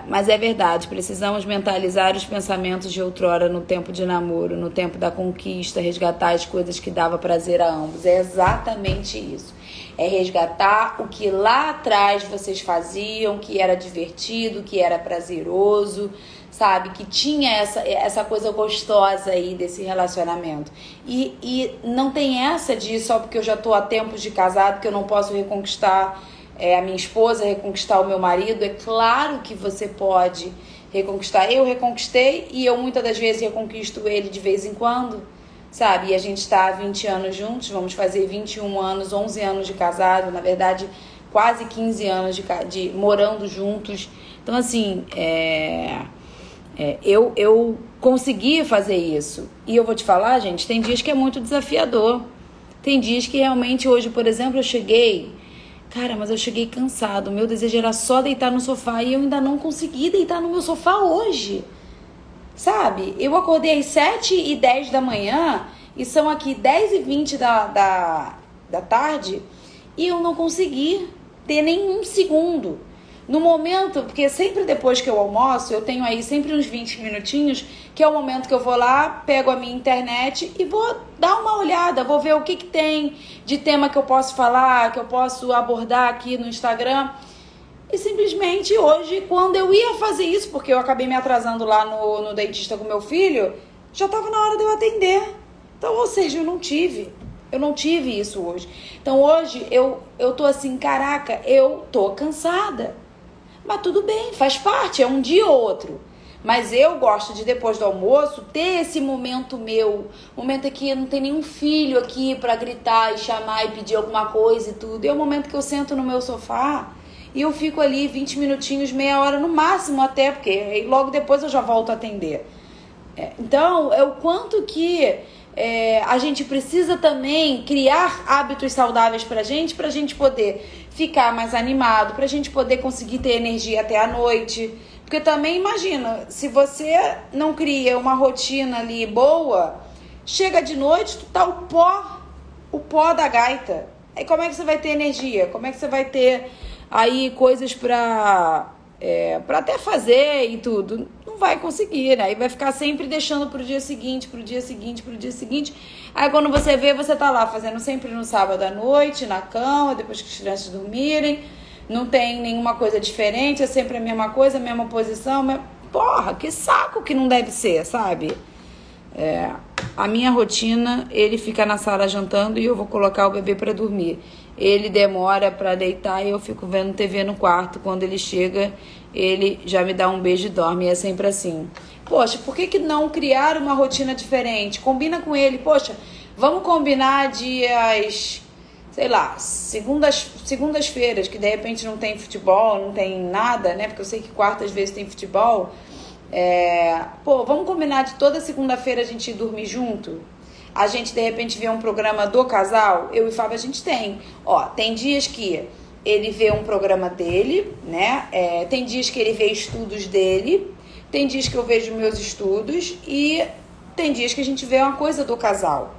Mas é verdade, precisamos mentalizar os pensamentos de outrora no tempo de namoro, no tempo da conquista, resgatar as coisas que dava prazer a ambos. É exatamente isso. É resgatar o que lá atrás vocês faziam, que era divertido, que era prazeroso, sabe? Que tinha essa coisa gostosa aí desse relacionamento. E não tem essa de só porque eu já tô há tempos de casado que eu não posso reconquistar a minha esposa, reconquistar o meu marido. É claro que você pode reconquistar. Eu reconquistei e eu muitas das vezes reconquisto ele de vez em quando, sabe? E a gente tá há 20 anos juntos, vamos fazer 21 anos, 11 anos de casado, na verdade quase 15 anos de morando juntos. Então assim, eu consegui fazer isso. E eu vou te falar, gente, tem dias que é muito desafiador. Tem dias que realmente hoje, por exemplo, eu cheguei cansado. Meu desejo era só deitar no sofá e eu ainda não consegui deitar no meu sofá hoje. Sabe? Eu acordei às 7h10 da manhã e são aqui 10h20 da tarde e eu não consegui ter nenhum segundo. No momento, porque sempre depois que eu almoço, eu tenho aí sempre uns 20 minutinhos, que é o momento que eu vou lá, pego a minha internet e vou dar uma olhada, vou ver o que tem de tema que eu posso falar, que eu posso abordar aqui no Instagram. E simplesmente hoje, quando eu ia fazer isso, porque eu acabei me atrasando lá no dentista com meu filho, já estava na hora de eu atender. Então, ou seja, eu não tive isso hoje. Então hoje eu tô assim, caraca, eu tô cansada. Mas tudo bem, faz parte, é um dia ou outro. Mas eu gosto de, depois do almoço, ter esse momento meu. Momento que não tem nenhum filho aqui pra gritar e chamar e pedir alguma coisa e tudo. É o momento que eu sento no meu sofá e eu fico ali 20 minutinhos, meia hora no máximo até, porque aí logo depois eu já volto a atender. Então, é o quanto que a gente precisa também criar hábitos saudáveis pra gente poder ficar mais animado, pra gente poder conseguir ter energia até a noite. Porque também, imagina, se você não cria uma rotina ali boa, chega de noite, tu tá o pó da gaita. Aí como é que você vai ter energia? Como é que você vai ter aí coisas pra até fazer e tudo? Não vai conseguir, né? Aí vai ficar sempre deixando pro dia seguinte. Aí quando você vê, você tá lá fazendo sempre no sábado à noite, na cama, depois que as crianças dormirem. Não tem nenhuma coisa diferente, é sempre a mesma coisa, a mesma posição. Porra, que saco que não deve ser, sabe? A minha rotina, ele fica na sala jantando e eu vou colocar o bebê pra dormir. Ele demora pra deitar e eu fico vendo TV no quarto. Quando ele chega, ele já me dá um beijo e dorme. E é sempre assim. Poxa, por que não criar uma rotina diferente? Combina com ele. Poxa, vamos combinar dias, sei lá, segundas-feiras, que de repente não tem futebol, não tem nada, né? Porque eu sei que quarta às vezes tem futebol. Vamos combinar de toda segunda-feira a gente ir dormir junto? A gente, de repente, vê um programa do casal. Eu e o Fábio, a gente tem. Tem dias que ele vê um programa dele, né? Tem dias que ele vê estudos dele. Tem dias que eu vejo meus estudos. E tem dias que a gente vê uma coisa do casal.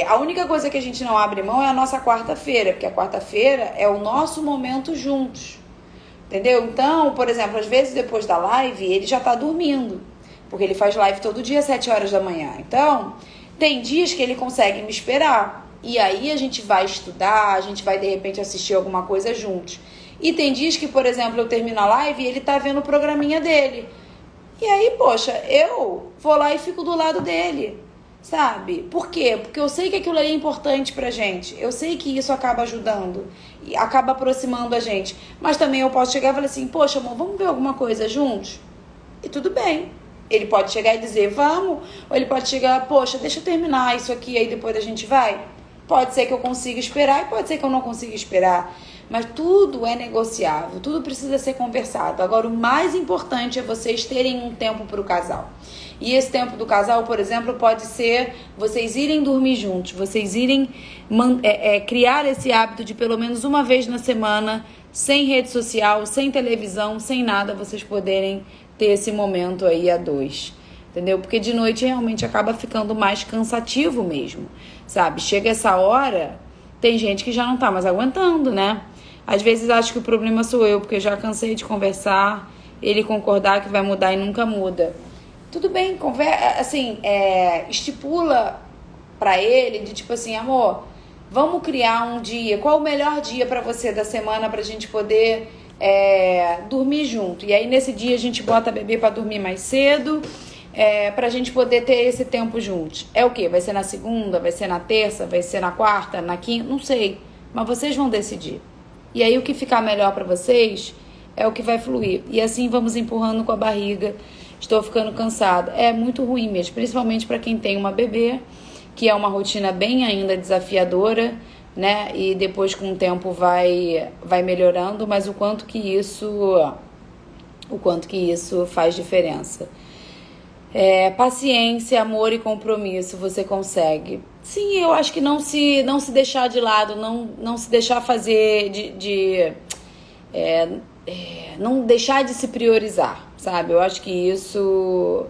A única coisa que a gente não abre mão é a nossa quarta-feira. Porque a quarta-feira é o nosso momento juntos. Entendeu? Então, por exemplo, às vezes depois da live, ele já tá dormindo. Porque ele faz live todo dia às 7 horas da manhã. Então, tem dias que ele consegue me esperar. E aí a gente vai estudar, a gente vai de repente assistir alguma coisa juntos. E tem dias que, por exemplo, eu termino a live e ele tá vendo o programinha dele. E aí, poxa, eu vou lá e fico do lado dele, sabe? Por quê? Porque eu sei que aquilo ali é importante pra gente. Eu sei que isso acaba ajudando e acaba aproximando a gente. Mas também eu posso chegar e falar assim, poxa, amor, vamos ver alguma coisa juntos? E tudo bem. Ele pode chegar e dizer, vamos. Ou ele pode chegar, poxa, deixa eu terminar isso aqui, aí depois a gente vai. Pode ser que eu consiga esperar e pode ser que eu não consiga esperar. Mas tudo é negociável, tudo precisa ser conversado. Agora, o mais importante é vocês terem um tempo para o casal. E esse tempo do casal, por exemplo, pode ser vocês irem dormir juntos, vocês irem criar esse hábito de pelo menos uma vez na semana, sem rede social, sem televisão, sem nada, vocês poderem ter esse momento aí a dois. Entendeu? Porque de noite realmente acaba ficando mais cansativo mesmo, sabe? Chega essa hora, tem gente que já não tá mais aguentando, né? Às vezes acho que o problema sou eu, porque já cansei de conversar, ele concordar que vai mudar e nunca muda. Tudo bem, assim, estipula pra ele de tipo assim, amor, vamos criar um dia, qual o melhor dia pra você da semana pra gente poder dormir junto? E aí nesse dia a gente bota a bebê pra dormir mais cedo, pra gente poder ter esse tempo juntos. É o quê? Vai ser na segunda, vai ser na terça, vai ser na quarta, na quinta? Não sei, mas vocês vão decidir. E aí o que ficar melhor pra vocês é o que vai fluir. E assim vamos empurrando com a barriga. Estou ficando cansada. É muito ruim mesmo, principalmente para quem tem uma bebê, que é uma rotina bem ainda desafiadora, né? E depois com o tempo vai melhorando, mas o quanto que isso faz diferença. Paciência, amor e compromisso, você consegue. Sim, eu acho que não se deixar de lado, não se deixar fazer não deixar de se priorizar, sabe? Eu acho que isso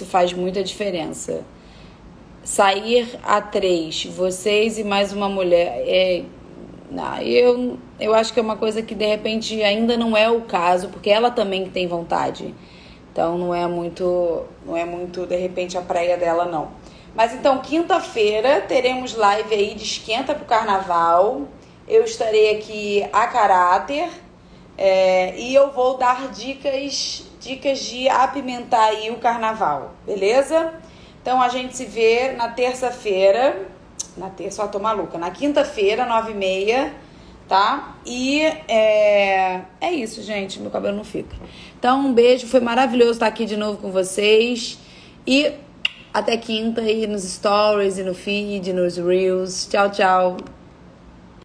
faz muita diferença. Sair a 3, vocês e mais uma mulher, eu acho que é uma coisa que de repente ainda não é o caso, porque ela também tem vontade. Então não é muito de repente a praia dela não. Mas então quinta-feira teremos live aí de esquenta pro carnaval. Eu estarei aqui a caráter e eu vou dar dicas de apimentar aí o carnaval, beleza? Então a gente se vê na terça-feira, tô maluca, na quinta-feira, 9h30, tá? E é isso, gente, meu cabelo não fica. Então um beijo, foi maravilhoso estar aqui de novo com vocês e até quinta aí nos stories e no feed, nos reels. Tchau, tchau.